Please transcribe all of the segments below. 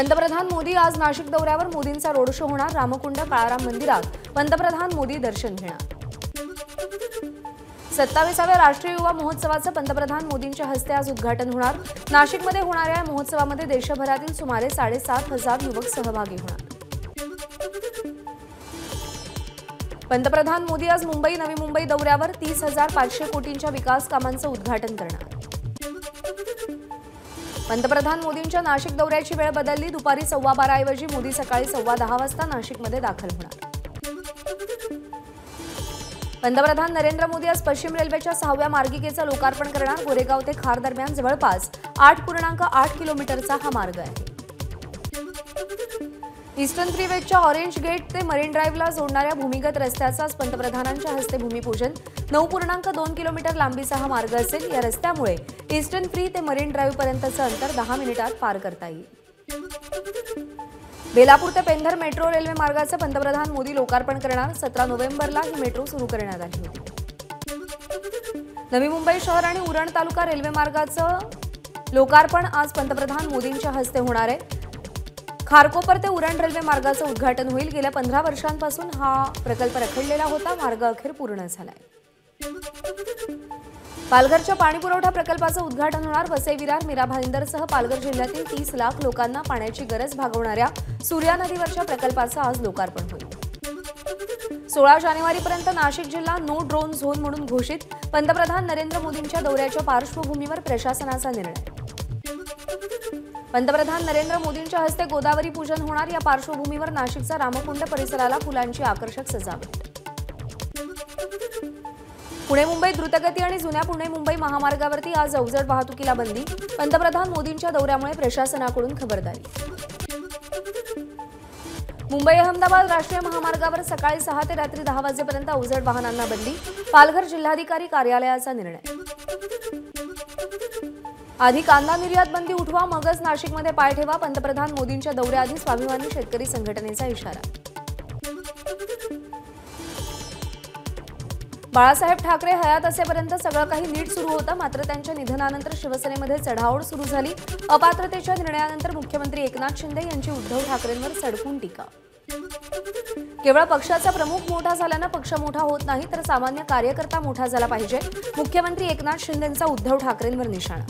पंतप्रधान मोदी आज नाशिक दौऱ्यावर. मोदींचा रोड शो होणार. रामकुंड काळाराम मंदिरात पंतप्रधान मोदी दर्शन घेणार. 27व्या राष्ट्रीय युवा महोत्सवाचं पंतप्रधान मोदींच्या हस्ते आज उद्घाटन होणार. नाशिकमध्ये होणाऱ्या या महोत्सवामध्ये देशभरातील सुमारे 7,500 युवक सहभागी होणार. पंतप्रधान मोदी आज मुंबई नवी मुंबई दौऱ्यावर. 30,500 कोटींच्या विकास कामांचं उद्घाटन करणार. पंतप्रधान मोदींच्या नाशिक दौऱ्याची वेळ बदलली. दुपारी 12:15 ऐवजी मोदी सकाळी 10:15 वाजता नाशिकमध्ये दाखल होणार. पंतप्रधान नरेंद्र मोदी आज पश्चिम रेल्वेच्या 6व्या मार्गिकेचं लोकार्पण करणार. गोरेगाव ते खार दरम्यान जवळपास 8.8 किलोमीटरचा हा मार्ग आहे. ईस्टर्न फ्रीवेच्या ऑरेंज गेट ते मरीन ड्राईव्हला जोडणाऱ्या भूमिगत रस्त्याचं आज पंतप्रधानांच्या हस्ते भूमिपूजन. 9.2 किलोमीटर लांबीचा हा मार्ग असेल. या रस्त्यामुळे ईस्टर्न फ्री ते मरीन ड्राईव्ह पर्यंतचं अंतर 10 मिनिटात पार करता येईल. बेलापूर ते पेंधर मेट्रो रेल्वे मार्गाचं पंतप्रधान मोदी लोकार्पण करणार. 17 नोव्हेंबरला ही मेट्रो सुरू करण्यात आली होती. नवी मुंबई शहर आणि उरण तालुका रेल्वे मार्गाचं लोकार्पण आज पंतप्रधान मोदींच्या हस्ते होणार आहे. खारकोपर ते उरण रेल्वे मार्गाचं उद्घाटन होईल. गेल्या 15 वर्षांपासून हा प्रकल्प रखडलेला होता. मार्ग अखेर पूर्ण झालाय. पालघरच्या पाणीपुरवठा प्रकल्पाचं उद्घाटन होणार. वसई विरार मीरा भाईंदरसह पालघर जिल्ह्यातील 30 लाख लोकांना पाण्याची गरज भागवणाऱ्या सूर्या नदीवरच्या प्रकल्पाचं आज लोकार्पण होईल. 16 जानेवारीपर्यंत नाशिक जिल्हा नो ड्रोन झोन म्हणून घोषित. पंतप्रधान नरेंद्र मोदींच्या दौऱ्याच्या पार्श्वभूमीवर प्रशासनाचा निर्णय. पंतप्रधान नरेंद्र मोदींच्या हस्ते गोदावरी पूजन होणार. या पार्श्वभूमीवर नाशिकचा रामकुंड परिसराला फुलांची आकर्षक सजावट. पुणे मुंबई द्रुतगती आणि जुन्या पुणे मुंबई महामार्गावरती आज अवजड वाहतुकीला बंदी. पंतप्रधान मोदींच्या दौऱ्यामुळे प्रशासनाकडून खबरदारी. मुंबई अहमदाबाद राष्ट्रीय महामार्गावर सकाळी 6 ते रात्री 10 वाजेपर्यंत अवजड वाहनांना बंदी. पालघर जिल्हाधिकारी कार्यालयाचा निर्णय. आधी कांदा निर्यात बंदी उठवा, मगच नाशिकमध्ये पाय ठेवा. पंतप्रधान मोदींच्या दौऱ्याआधी स्वाभिमानी शेतकरी संघटनेचा इशारा. बाळासाहेब ठाकरे हयात असेपर्यंत सगळं काही नीट सुरू होतं. मात्र त्यांच्या निधनानंतर शिवसेनेमध्ये चढाओढ सुरू झाली. अपात्रतेच्या निर्णयानंतर मुख्यमंत्री एकनाथ शिंदे यांची उद्धव ठाकरेंवर सडकून टीका. केवळ पक्षाचा प्रमुख मोठा झाल्यानं पक्ष मोठा होत नाही, तर सामान्य कार्यकर्ता मोठा झाला पाहिजे. मुख्यमंत्री एकनाथ शिंदेंचा उद्धव ठाकरेंवर निशाणा.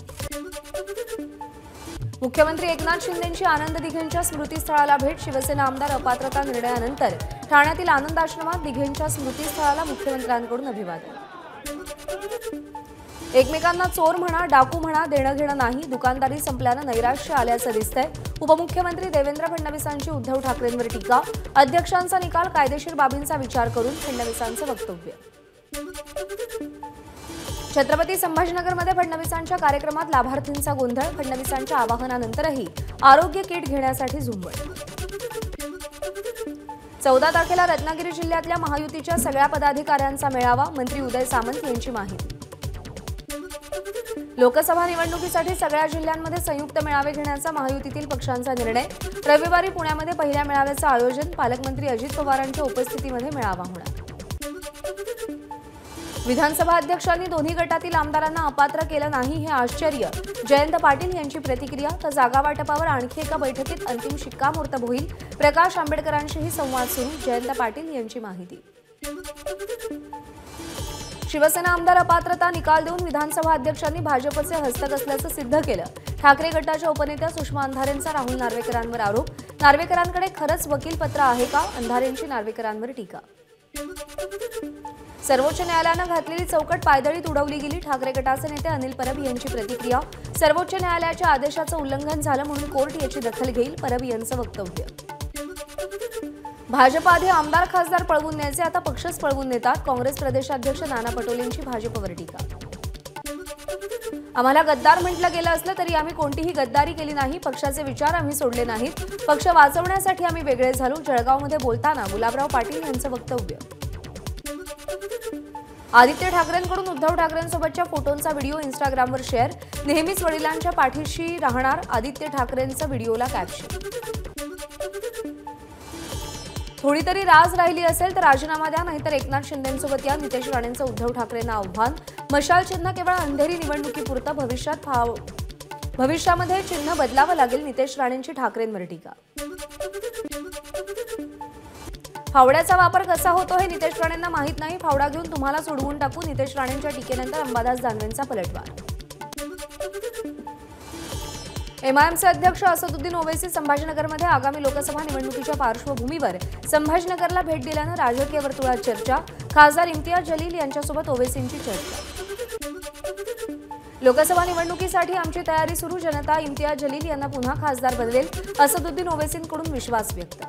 मुख्यमंत्री एकनाथ शिंदेंची आनंद दिघेंच्या स्मृतीस्थळाला भेट. शिवसेना आमदार अपात्रता निर्णयानंतर ठाण्यातील आनंद आश्रमात दिघेंच्या स्मृतीस्थळाला मुख्यमंत्र्यांकडून अभिवादन. एकमेकांना चोर म्हणा, डाकू म्हणा, देणं घेणं नाही. दुकानदारी संपल्यानं नैराश्य आल्याचं दिसतंय. उपमुख्यमंत्री देवेंद्र फडणवीसांची उद्धव ठाकरेंवर टीका. अध्यक्षांचा निकाल कायदेशीर बाबींचा विचार करून फडणवीसांचं वक्तव्य. छत्रपती संभाजीनगरमध्ये फडणवीसांच्या कार्यक्रमात लाभार्थींचा गोंधळ. फडणवीसांच्या आवाहनानंतरही आरोग्य किट घेण्यासाठी झुंबड. 14 तारखेला रत्नागिरी जिल्ह्यातल्या महायुतीच्या सगळ्या पदाधिकाऱ्यांचा मेळावा. मंत्री उदय सामंत यांची माहिती. लोकसभा निवडणुकीसाठी सगळ्या जिल्ह्यांमध्ये संयुक्त मेळावे घेण्याचा महायुतीतील पक्षांचा निर्णय. रविवारी पुण्यामध्ये पहिल्या मेळाव्याचं आयोजन. पालकमंत्री अजित पवारांच्या उपस्थितीमध्ये मेळावा होणार. विधानसभा अध्यक्षांनी दोन्ही गटातील आमदारांना अपात्र केलं नाही हे आश्चर्य. जयंत पाटील यांची प्रतिक्रिया. तर जागा वाटपावर आणखी एका बैठकीत अंतिम शिक्कामोर्तब होईल. प्रकाश आंबेडकरांशीही संवाद सुरू. जयंत पाटील यांची माहिती. शिवसेना आमदार अपात्रता निकाल देऊन विधानसभा अध्यक्षांनी भाजपचे हस्तक असल्याचं सिद्ध केलं. ठाकरे गटाच्या उपनेत्या सुषमा अंधारेंचा राहुल नार्वेकरांवर आरोप. नार्वेकरांकडे खरंच वकीलपत्र आहे का? अंधारेंची नार्वेकरांवर टीका. सर्वोच्च न्यायालयानं घातलेली चौकट पायदळीत उडवली गेली. ठाकरे गटाचे नेते अनिल परब यांची प्रतिक्रिया. सर्वोच्च न्यायालयाच्या आदेशाचं उल्लंघन झालं म्हणून कोर्ट याची दखल घेईल. परब यांचं वक्तव्य. भाजप आधी आमदार खासदार पळवून न्यायचे, आता पक्षच पळवून नेतात. काँग्रेस प्रदेशाध्यक्ष नाना पटोलेंची भाजपवर टीका. आम्हाला गद्दार म्हटलं गेलं असलं तरी आम्ही कोणतीही गद्दारी केली नाही. पक्षाचे विचार आम्ही सोडले नाहीत. पक्ष वाचवण्यासाठी आम्ही वेगळे झालो. जळगावमध्ये बोलताना गुलाबराव पाटील यांचं वक्तव्य. आदित्य ठाकरेंकडून उद्धव ठाकरेंसोबतच्या फोटोंचा व्हिडिओ इंस्टाग्रामवर शेअर. नेहमीच वडिलांच्या पाठीशी राहणार. आदित्य ठाकरेंचं व्हिडिओला कॅप्शन. थोडी तरी राज राहिली असेल तर राजीनामा द्या, नाहीतर एकनाथ शिंदेंसोबत या. नितेश राणेंचं उद्धव ठाकरेंना आव्हान. मशाल चिन्ह केवळ अंधेरी निवडणुकीपुरतं, भविष्यामध्ये चिन्ह बदलावं लागेल, नितेश राणेंची ठाकरेंवर टीका। फावड्याचा वापर कसा होतो हे नितेश राणेंना माहित नाही, फावडा घेऊन तुम्हाला सोडवून टाकू, नितेश राणेंच्या टीकेनंतर अंबादास दानवेंचा पलटवार। एमआयएमचे अध्यक्ष असदुद्दीन ओवैसी संभाजीनगरमध्ये आगामी लोकसभा निवडणुकीच्या पार्श्वभूमीवर संभाजीनगरला भेट दिल्यानं राजकीय वर्तुळात चर्चा। खासदार इम्तियाज जलील यांच्यासोबत ओवैसींची चर्चा। लोकसभा निवडणुकीसाठी आमची तयारी सुरू, जनता इम्तियाज जलील यांना पुन्हा खासदार बनवेल, असदुद्दीन ओवैसींकडून विश्वास व्यक्त।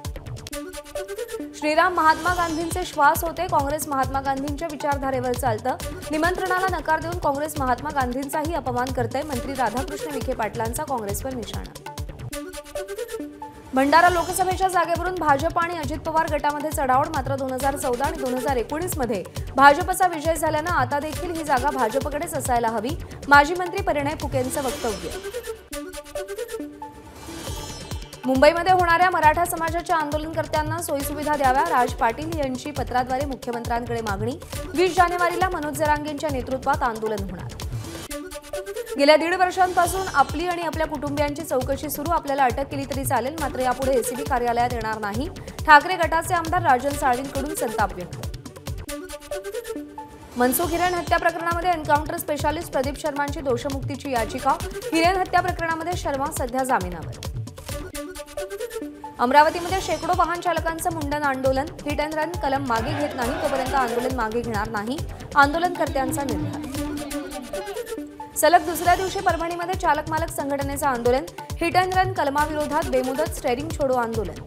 श्रीराम महात्मा गांधींचे श्वास होते, काँग्रेस महात्मा गांधींच्या विचारधारेवर चालतं, निमंत्रणाला नकार देऊन काँग्रेस महात्मा गांधींचाही अपमान करते, मंत्री राधाकृष्ण विखे पाटलांचा काँग्रेसवर निशाणा। भंडारा लोकसभेच्या जागेवरून भाजप आणि अजित पवार गटामध्ये चढाओढ, मात्र 2014 आणि 2019 मध्ये भाजपचा विजय झाल्यानं आता देखील ही जागा भाजपकडेच असायला हवी, माजी मंत्री परिणय फुकेंचं वक्तव्य। मुंबईमध्ये होणाऱ्या मराठा समाजाच्या आंदोलनकर्त्यांना सोयीसुविधा द्याव्या, राज पाटील यांची पत्राद्वारे मुख्यमंत्र्यांकडे मागणी। 20 जानेवारीला मनोज जरांगेंच्या नेतृत्वात आंदोलन होणार। गेल्या 1.5 वर्षांपासून आपली आणि आपल्या कुटुंबियांची चौकशी सुरू, आपल्याला अटक केली तरी चालेल, मात्र यापुढे एसीबी कार्यालयात येणार नाही, ठाकरे गटाचे आमदार राजन साळवींकडून संताप व्यक्त। मनसुख हिरेन हत्या प्रकरणामध्ये एन्काउंटर स्पेशालिस्ट प्रदीप शर्मांची दोषमुक्तीची याचिका। हिरेन हत्या प्रकरणामध्ये शर्मा सध्या जामिनावर। अमरावतीमध्ये शेकडो वाहन चालकांचं मुंडन आंदोलन, हिट अँड रन कलम मागे घेत नाही तोपर्यंत आंदोलन मागे घेणार नाही, आंदोलनकर्त्यांचा निर्धार। सलग दुसऱ्या दिवशी परभणीमध्ये चालक मालक संघटनेचं आंदोलन, हिट अँड रन कलमाविरोधात बेमुदत स्टेरिंग छोडो आंदोलन।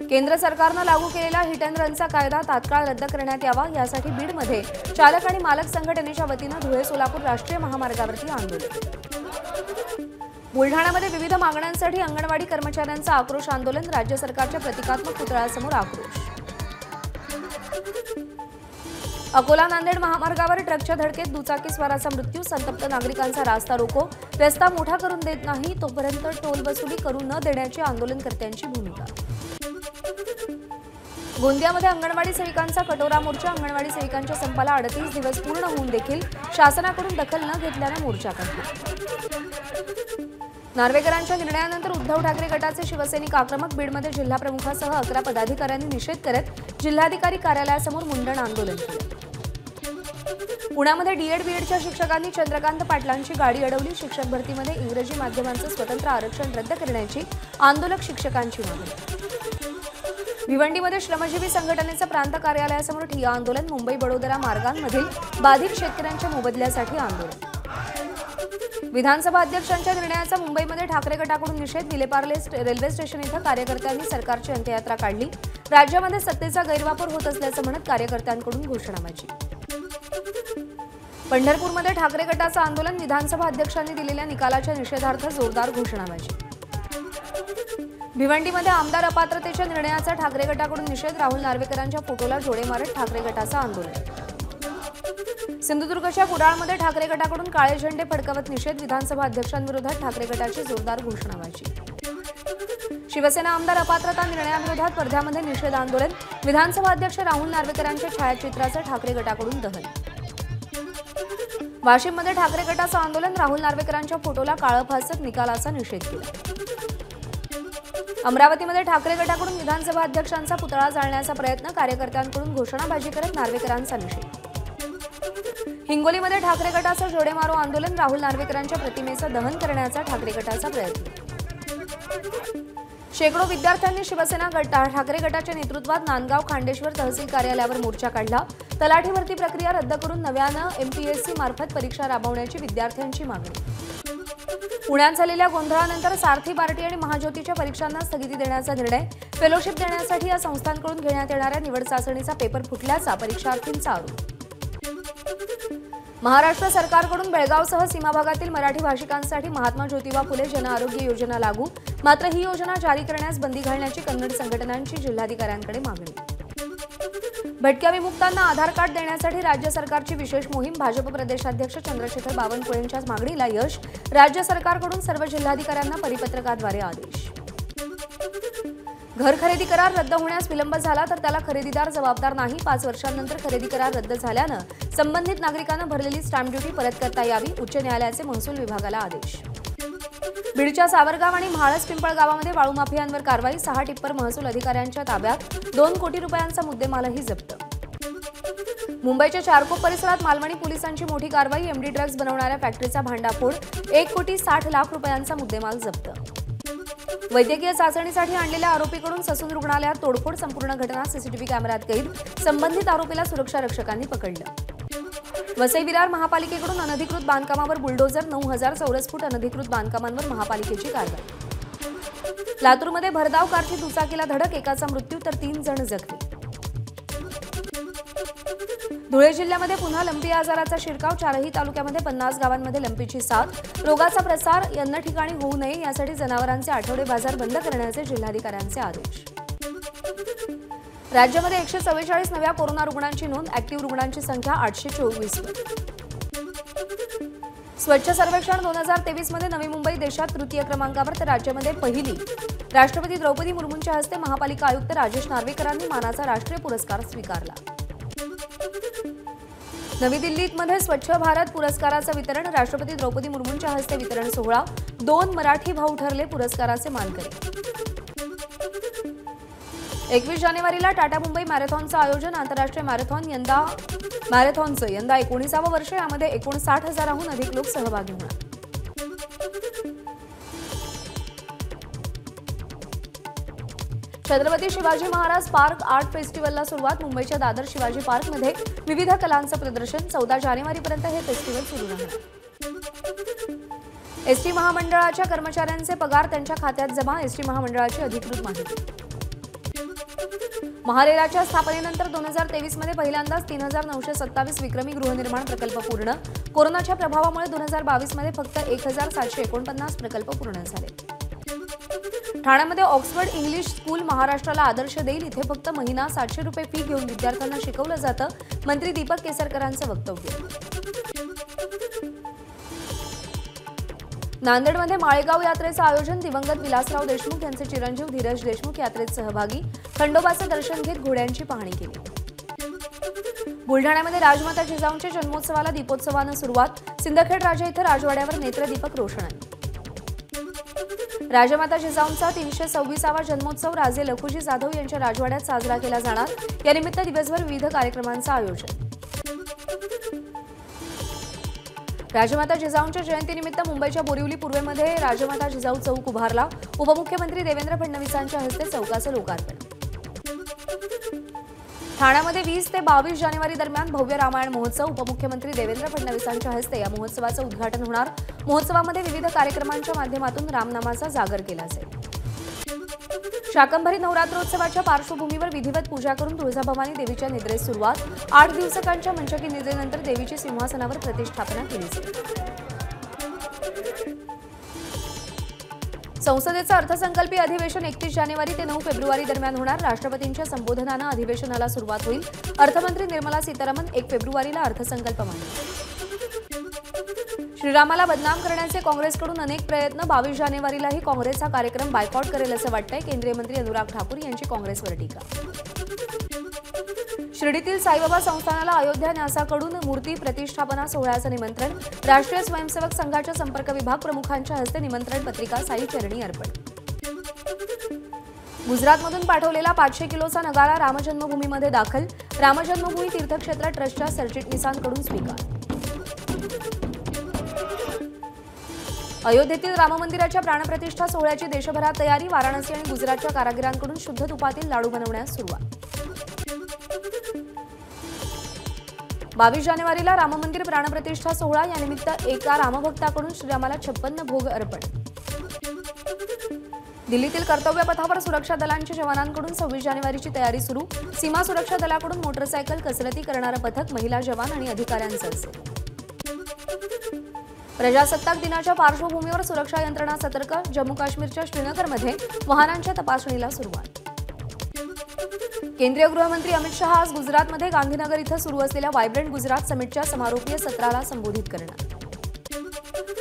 केंद्र सरकारनं लागू केलेला हिट अँड रनचा कायदा तात्काळ रद्द करण्यात यावा, यासाठी बीडमध्ये चालक आणि मालक संघटनेच्या वतीनं धुळे सोलापूर राष्ट्रीय महामार्गावरती आंदोलन। बुलढाण्यामध्ये विविध मागण्यांसाठी अंगणवाडी कर्मचाऱ्यांचं आक्रोश आंदोलन, राज्य सरकारच्या प्रतिकात्मक पुतळ्यासमोर आक्रोश। अकोला नांदेड महामार्गावर ट्रकच्या धडकेत दुचाकीस्वाराचा मृत्यू, संतप्त नागरिकांचा रास्ता रोको, रस्ता मोठा करून देत नाही तोपर्यंत टोल वसुली करू न देण्याची आंदोलनकर्त्यांची भूमिका। गोंदियामध्ये अंगणवाडी सेविकांचा कटोरा मोर्चा, अंगणवाडी सेविकांच्या संपाला 38 दिवस पूर्ण होऊन देखील शासनाकडून दखल न घेतल्याने मोर्चा काढला। नार्वेकरांच्या निर्णयानंतर उद्धव ठाकरे गटाचे शिवसैनिक आक्रमक, बीडमध्ये जिल्हाप्रमुखासह 11 पदाधिकाऱ्यांनी निषेध करत जिल्हाधिकारी कार्यालयासमोर मुंडन आंदोलन केलं। पुण्यामध्ये डीएड-बीएडच्या शिक्षकांनी चंद्रकांत पाटलांची गाडी अडवली, शिक्षक भरतीमध्ये इंग्रजी माध्यमांचं स्वतंत्र आरक्षण रद्द करण्याची आंदोलक शिक्षकांची मागणी। भिवंडीमध्ये श्रमजीवी संघटनेचं प्रांत कार्यालयासमोर ठिय्या आंदोलन, मुंबई बडोदरा मार्गांमधील बाधित शेतकऱ्यांच्या मोबदल्यासाठी आंदोलन। विधानसभा अध्यक्षांच्या निर्णयाचा मुंबईमध्ये ठाकरे गटाकडून निषेध, विलेपार्ले रेल्वे स्टेशन इथं कार्यकर्त्यांनी सरकारची अंत्ययात्रा काढली, राज्यामध्ये सत्तेचा गैरवापर होत असल्याचं म्हणत कार्यकर्त्यांकडून घोषणाबाजी। पंढरपूरमध्ये ठाकरे गटाचं आंदोलन, विधानसभा अध्यक्षांनी दिलेल्या निकालाच्या निषेधार्थ जोरदार घोषणाबाजी। भिवंडीमध्ये आमदार अपात्रतेच्या निर्णयाचा ठाकरे गटाकडून निषेध, राहुल नार्वेकरांच्या फोटोला जोडे मारत ठाकरे गटाचं आंदोलन। सिंधुदुर्गच्या कुडाळमध्ये ठाकरे गटाकडून काळे झेंडे फडकवत निषेध, विधानसभा अध्यक्षांविरोधात ठाकरे गटाची जोरदार घोषणाबाजी। शिवसेना आमदार अपात्रता निर्णयाविरोधात वर्ध्यामध्ये निषेध आंदोलन, विधानसभा अध्यक्ष राहुल नार्वेकरांच्या छायाचित्राचं ठाकरे गटाकडून दहन। वाशिममध्ये ठाकरे गटाचं आंदोलन, राहुल नार्वेकरांच्या फोटोला काळं फासत निकालाचा निषेध केला। अमरावतीमध्ये ठाकरे गटाकडून विधानसभा अध्यक्षांचा पुतळा जाळण्याचा प्रयत्न, कार्यकर्त्यांकडून घोषणाबाजी करत नार्वेकरांचा निषेध। हिंगोलीमध्ये ठाकरे गटाचं जोडे मारो आंदोलन, राहुल नार्वेकरांच्या प्रतिमेचं दहन करण्याचा ठाकरे गटाचा प्रयत्न। शेकडो विद्यार्थ्यांनी शिवसेना ठाकरे गटाच्या नेतृत्वात नांदगाव खांडेश्वर तहसील कार्यालयावर मोर्चा काढला, तलाठी भरती प्रक्रिया रद्द करून नव्यानं एमपीएससी मार्फत परीक्षा राबवण्याची विद्यार्थ्यांची मागणी। पुण्यात झालेल्या गोंधळानंतर सारथी, बार्टी आणि महाज्योतीच्या परीक्षांना स्थगिती देण्याचा निर्णय, फेलोशिप देण्यासाठी या संस्थांकडून घेण्यात येणाऱ्या निवड चाचणीचा पेपर फुटल्याचा परीक्षार्थींचा आरोप। महाराष्ट्र सरकारकडून बेळगावसह सीमा भागातील मराठी भाषिकांसाठी महात्मा ज्योतिबा फुले जन आरोग्य योजना लागू, मात्र ही योजना जारी करण्यास बंदी घालण्याची कन्नड संघटनांची जिल्हाधिकाऱ्यांकडे मागणी। भटक्या विमुक्तांना आधार कार्ड देण्यासाठी राज्य सरकारची विशेष मोहीम, भाजप प्रदेशाध्यक्ष चंद्रशेखर बावनकुळेंच्या मागणीला यश, राज्य सरकारकडून सर्व जिल्हाधिकाऱ्यांना परिपत्रकाद्वारे आदेश। घर खरेदी करार रद्द होण्यास विलंब झाला तर त्याला खरेदीदार जबाबदार नाही, 5 वर्षांनंतर खरेदी करार रद्द झाल्यानं संबंधित नागरिकांना भरलेली स्टॅम्प ड्युटी परत करता यावी, उच्च न्यायालयाचे महसूल विभागाला आदेश। बीडच्या सावरगाव आणि म्हाळस पिंपळ गावामध्ये वाळू माफियांवर कारवाई 6 टिप्पर महसूल अधिकाऱ्यांच्या ताब्यात 2 कोटी रुपयांचा मुद्देमालही जप्त मुंबईच्या चारकोप परिसरात मालवणी पोलिसांची मोठी कारवाई एमडी ड्रग्ज बनवणाऱ्या फॅक्टरीचा भांडाफोड 1,60,00,000 रुपयांचा मुद्देमाल जप्त वैद्यकीय चाचणीसाठी आणलेल्या आरोपीकडून ससून रुग्णालयात तोडफोड संपूर्ण घटना सीसीटीव्ही कॅमेऱ्यात कैद संबंधित आरोपीला सुरक्षा रक्षकांनी पकडलं वसई विरार महापालिकेकडून अनधिकृत बांधकामावर बुलडोझर 9,000 चौरस फूट अनधिकृत बांधकामांवर महापालिकेची कारवाई लातूरमध्ये भरधाव कारची दुचाकीला धडक एकाचा मृत्यू तर 3 जण जखमी धुळे जिल्ह्यामध्ये पुन्हा लंपी आजाराचा शिरकाव 4ही तालुक्यामध्ये 50 गावांमध्ये लंपीची साथ रोगाचा प्रसार अन्य ठिकाणी होऊ नये यासाठी जनावरांचे आठवडे बाजार बंद करण्याचे जिल्हाधिकाऱ्यांचे आदेश राज्यामध्ये 144 नव्या कोरोना रुग्णांची नोंद ऍक्टिव्ह रुग्णांची संख्या 824 स्वच्छ सर्वेक्षण 2023 मध्ये नवी मुंबई देशात तृतीय क्रमांकावर तर राज्यामध्ये पहिली राष्ट्रपती द्रौपदी मुर्मूंच्या हस्ते महापालिका आयुक्त राजेश नार्वेकरांनी मानाचा राष्ट्रीय पुरस्कार स्वीकारला नवी दिल्लीमध्ये स्वच्छ भारत पुरस्काराचं वितरण राष्ट्रपती द्रौपदी मुर्मूंच्या हस्ते वितरण सोहळा 2 मराठी भाऊ ठरले पुरस्काराचे मानकरी 21 जानेवारीला टाटा मुंबई मॅरेथॉनचं आयोजन आंतरराष्ट्रीय मॅरेथॉनचं यंदा 19वे वर्ष यामध्ये 59,000हून अधिक लोक सहभागी होणार छत्रपती शिवाजी महाराज पार्क आर्ट फेस्टिवलला सुरुवात मुंबईच्या दादर शिवाजी पार्कमध्ये विविध कलांचं प्रदर्शन 14 जानेवारीपर्यंत हे फेस्टिवल सुरू राहणार एसटी महामंडळाच्या कर्मचाऱ्यांचे पगार त्यांच्या खात्यात जमा एसटी महामंडळाची अधिकृत माहिती महारेराच्या स्थापनेनंतर 2023 मध्ये पहिल्यांदाच 3,927 विक्रमी गृहनिर्माण प्रकल्प पूर्ण कोरोनाच्या प्रभावामुळे 2022 मध्ये फक्त 1,749 प्रकल्प पूर्ण झाले ठाण्यामध्ये ऑक्सफर्ड इंग्लिश स्कूल महाराष्ट्राला आदर्श देईल इथे फक्त महिना 700 रुपये फी घेऊन विद्यार्थ्यांना शिकवलं जातं मंत्री दीपक केसरकरांचं वक्तव्य नांदेडमध्ये माळेगाव यात्रेचं आयोजन दिवंगत विलासराव देशमुख यांचे चिरंजीव धीरज देशमुख यात्रेत सहभागी खंडोबाचं दर्शन घेत घोड्यांची पाहणी केली बुलढाण्यामध्ये राजमाता जिजाऊंच्या जन्मोत्सवाला दीपोत्सवानं सुरुवात सिंदखेड राजा इथं राजवाड्यावर नेत्रदीपक रोषणाई राजमाता जिजाऊंचा 326वा जन्मोत्सव राजे लखुजी जाधव यांच्या राजवाड्यात साजरा केला जाणार यानिमित्त दिवसभर विविध कार्यक्रमांचं आयोजन राजमाता जिजाऊंच्या जयंतीनिमित्त मुंबईच्या बोरिवली पूर्वेमध्ये राजमाता जिजाऊ चौक उभारला उपमुख्यमंत्री देवेंद्र फडणवीसांच्या हस्ते चौकाचं लोकार्पण ठाण्यामध्ये 20 ते 22 जानेवारी दरम्यान भव्य रामायण महोत्सव उपमुख्यमंत्री देवेंद्र फडणवीसांच्या हस्ते या महोत्सवाचं उद्घाटन होणार महोत्सवामध्ये विविध कार्यक्रमांच्या माध्यमातून रामनामाचा जागर केला जाईल शाकंभरी नवरात्रोत्सवाच्या पार्श्वभूमीवर विधिवत पूजा करून तुळजाभवानी देवीच्या निद्रेस सुरुवात 8 दिवसांच्या मंचकी निद्रेनंतर देवीची सिंहासनावर प्रतिष्ठापना केली जाईल संसदेचं अर्थसंकल्पीय अधिवेशन 31 जानेवारी ते 9 फेब्रुवारी दरम्यान होणार राष्ट्रपतींच्या संबोधनानं अधिवेशनाला सुरुवात होईल अर्थमंत्री निर्मला सीतारामन 1 फेब्रुवारीला अर्थसंकल्प मांडतील श्रीरामाला बदनाम करण्याचे काँग्रेसकडून अनेक प्रयत्न 22 जानेवारीलाही काँग्रेस हा कार्यक्रम बायकॉट करेल असं वाटतंय केंद्रीय मंत्री अनुराग ठाकूर यांची काँग्रेसवर टीका शिर्डीतील साईबाबा संस्थानाला अयोध्या न्यासाकडून मूर्ती प्रतिष्ठापना सोहळ्याचं निमंत्रण राष्ट्रीय स्वयंसेवक संघाच्या संपर्क विभाग प्रमुखांच्या हस्ते निमंत्रण पत्रिका साई चरणी अर्पण गुजरातमधून पाठवलेला 500 किलोचा नगारा रामजन्मभूमीमध्ये दाखल रामजन्मभूमी तीर्थक्षेत्र ट्रस्टच्या सरचिटणीसांकडून स्वीकार अयोध्येतील राममंदिराच्या प्राणप्रतिष्ठा सोहळ्याची देशभरात तयारी वाराणसी आणि गुजरातच्या कारागिरांकडून शुद्ध तुपातील लाडू बनवण्यास सुरुवात 22 जानेवारीला राममंदिर प्राणप्रतिष्ठा सोहळा यानिमित्त एका रामभक्ताकडून श्रीरामाला 56 भोग अर्पण दिल्लीतील कर्तव्यपथावर सुरक्षा दलांच्या जवानांकडून 26 जानेवारीची तयारी सुरू सीमा सुरक्षा दलाकडून मोटरसायकल कसरती करणारं पथक महिला जवान आणि अधिकाऱ्यांचं असेल प्रजासत्ताक दिनाच्या पार्श्वभूमीवर सुरक्षा यंत्रणा सतर्क जम्मू काश्मीरच्या श्रीनगरमध्ये वाहनांच्या तपासणीला सुरुवात केंद्रीय गृहमंत्री अमित शहा आज गुजरातमध्ये गांधीनगर इथं सुरू असलेल्या व्हायब्रंट गुजरात समिटच्या समारोपीय सत्राला संबोधित करणार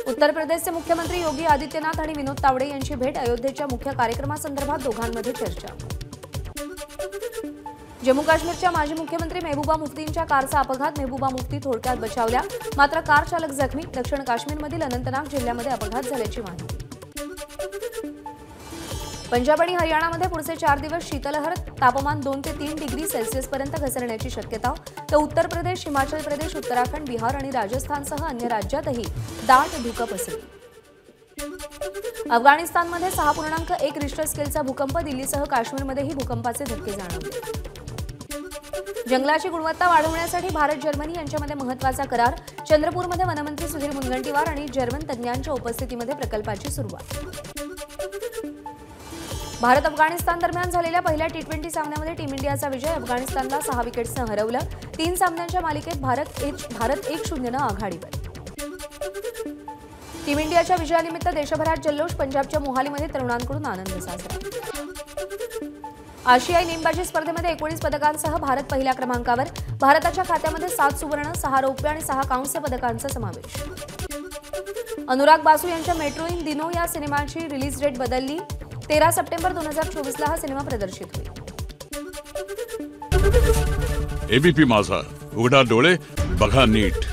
उत्तर प्रदेशचे मुख्यमंत्री योगी आदित्यनाथ आणि विनोद तावडे यांची भेट अयोध्येच्या मुख्य कार्यक्रमासंदर्भात दोघांमध्ये चर्चा जम्मू काश्मीरच्या माजी मुख्यमंत्री मेहबूबा मुफ्तींच्या कारचा अपघात मेहबूबा मुफ्ती थोडक्यात बचावल्या मात्र कार चालक जखमी दक्षिण काश्मीरमधील अनंतनाग जिल्ह्यामध्ये अपघात झाल्याची माहिती पंजाब आणि हरियाणामध्ये पुढचे 4 दिवस शीतलहर, तापमान 2 ते 3 डिग्री सेल्सिअस पर्यंत घसरण्याची शक्यता. तर उत्तर प्रदेश, हिमाचल प्रदेश, उत्तराखंड, बिहार आणि राजस्थानसह अन्य राज्यातही दाट धुकं पसरली. अफगाणिस्तानमध्ये 6.1 रिश्टर स्केलचा भूकंप, दिल्लीसह काश्मीरमध्येही भूकंपाचे धक्के जाणवले. जंगलाची गुणवत्ता वाढवण्यासाठी भारत जर्मनी यांच्यामध्ये महत्त्वाचा करार. चंद्रपूरमध्ये वनमंत्री सुधीर मुनगंटीवार आणि जर्मन तज्ज्ञांच्या उपस्थितीमध्ये प्रकल्पाची सुरुवात. भारत अफगाणिस्तान दरम्यान झालेल्या पहिल्या T20 सामन्यामध्ये टीम इंडियाचा विजय. अफगाणिस्तानला 6 विकेट्सनं हरवलं. 3 सामन्यांच्या मालिकेत भारत 1-0 आघाडीवर. टीम इंडियाच्या विजयानिमित्त देशभरात जल्लोष. पंजाबच्या मोहालीमध्ये तरुणांकडून आनंद साजरा. आशियाई नेमबाजी स्पर्धेमध्ये 19 पदकांसह भारत पहिल्या क्रमांकावर. भारताच्या खात्यामध्ये 7 सुवर्ण, 6 रौप्य आणि 6 कांस्य पदकांचा समावेश. अनुराग बासू यांच्या मेट्रो इन दिनो या सिनेमाची रिलीज डेट बदलली. 13 सप्टेंबर 2024 हा सिनेमा प्रदर्शित होईल. एबीपी माझा, उघडा डोळे बघा नीट.